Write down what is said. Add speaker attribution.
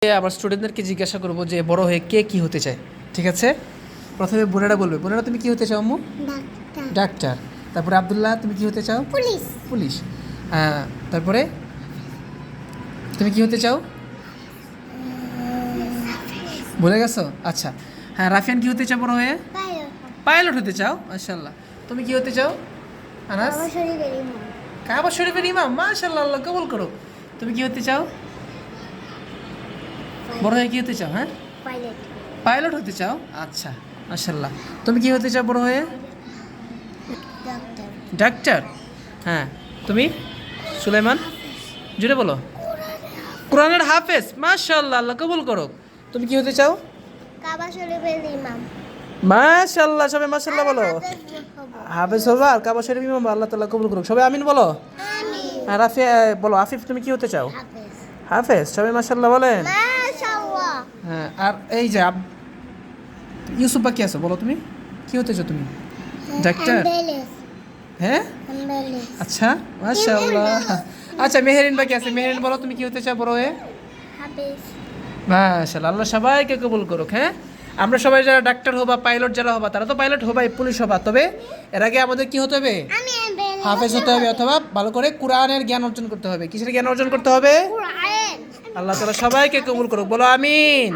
Speaker 1: আবার স্টুডেন্টদেরকে জিজ্ঞাসা করবো যে বড় হয়ে কে কি হতে চায়। ঠিক আছে, প্রথমে বোনেরা বলবে। বোনেরা, তুমি কি হতে চাও আম্মু? ডাক্তার। তারপরে আব্দুল্লাহ, তুমি কি হতে চাও?
Speaker 2: পুলিশ।
Speaker 1: পুলিশ। তারপরে তুমি কি হতে চাও? ভুলে গেছো? আচ্ছা, হ্যাঁ। রাফিয়ান কি হতে চাও বড় হয়ে? পাইলট হতে চাও, মাশাআল্লাহ। তুমি কি হতে চাও আনাস? কাবা শরীফের ইমাম, মাশাআল্লাহ, আল্লাহ কবুল করো। তুমি কি হতে চাও বড় হয়ে? কি হতে চাও? হ্যাঁ, পাইলট হতে চাও। আচ্ছা, মাশাআল্লাহ। তুমি কি হতে চাও বড় হয়ে? ডাক্তার। হ্যাঁ, তুমি? সুলাইমান, জুড়ে বলো। কোরআনের হাফেজ, মাশাআল্লাহ, আল্লাহ কবুল করো। তুমি কি হতে চাও?
Speaker 2: কাবা শরীফের ইমাম।
Speaker 1: মাশাআল্লাহ, সবাই মাশাআল্লাহ বলো। হাফেজ হবা আর কাবা শরীফ ইমাম, আল্লাহ তাআলা কবুল করুক। সবাই আমিন বলো।
Speaker 2: আমিন।
Speaker 1: আর রাফিয়া বলো। আফিফ, তুমি কি হতে চাও?
Speaker 2: হাফেজ।
Speaker 1: হাফেজ। সবাই মাশাআল্লাহ বলেন।
Speaker 2: মাশাআল্লাহ।
Speaker 1: হ্যাঁ, আর এই যে ইউসুফ বাকি আছো, বলো তুমি কি হতে চাও? তুমি ডাক্তার। হ্যাঁ, আচ্ছা, মাশাআল্লাহ। আচ্ছা, মেহেরিন বাকি আছে। মেহেরিন বলো, তুমি কি হতে চাও বড় হয়ে?
Speaker 2: হাফেজ।
Speaker 1: মাশাআল্লাহ, আল্লাহ সবাইকে কবুল করুক। হ্যাঁ, আমরা সবাই যারা ডাক্তার হবা, পাইলট যারা হবা, তারা তো পাইলট হবাই, পুলিশ হবা। তবে এর আগে আমাদের কি হতে হবে? হাফেজ হতে হবে, অথবা ভালো করে কোরআনের জ্ঞান অর্জন করতে হবে। কিসের জ্ঞান অর্জন করতে হবে?
Speaker 2: কোরআন।
Speaker 1: আল্লাহ তাআলা সবাইকে কবুল করুক, বলো আমিন।